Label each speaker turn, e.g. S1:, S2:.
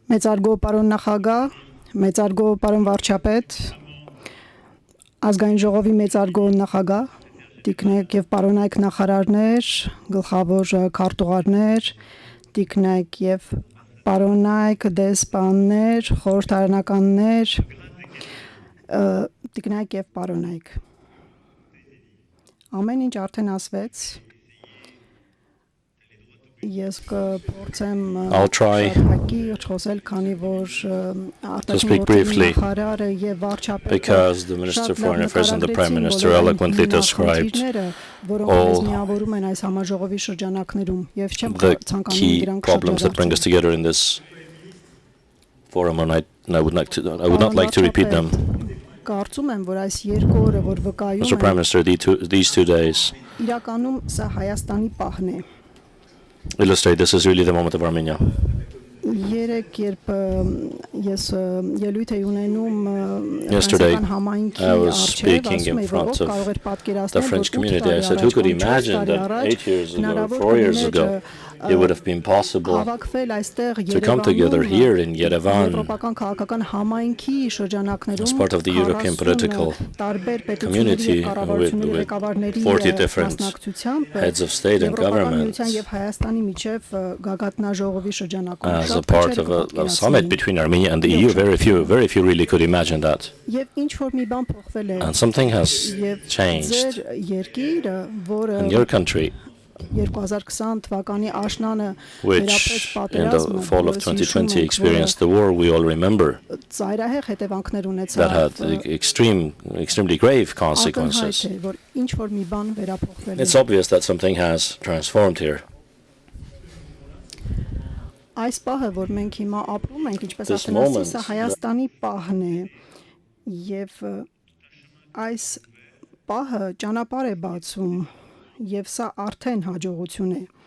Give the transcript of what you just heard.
S1: Մեծարգո պարոն նախագահ, մեծարգո պարոն վարչապետ, ազգային ժողովի մեծարգո նախագահ, տիկնայք եւ պարոնայք նախարարներ, գլխավոր քարտուղարներ, տիկնայք եւ պարոնայք դեսպաններ, խորհրդարանականներ, տիկնայք եւ պարոնայք։ Ամեն ինչ արդեն ասվեց։ Ես կփորձեմ խոսել, քանի որ
S2: to speak briefly, because the Minister of Foreign Affairs and the Prime Minister eloquently described all the key problems that bring us together in this forum, and I would not like to repeat them. Mr. Prime Minister, these 2 days illustrate this is really the moment of Armenia. Yesterday, I was speaking in front of the French community. I said, who could imagine that 8 years ago, 4 years ago, it would have been possible to come together here in Yerevan as part of the European political community with 40 different heads of state and government as a part of a summit between Armenia and the EU. Very few really could imagine that. And something has changed in your country, which in the fall of 2020 experienced the war we all remember, that had extremely grave consequences. It's obvious that something has transformed here.
S1: This moment, Հայաստանի պահն է եւ այս պահը ճանապարհ է բացում եւ սա արդեն հաջողություն է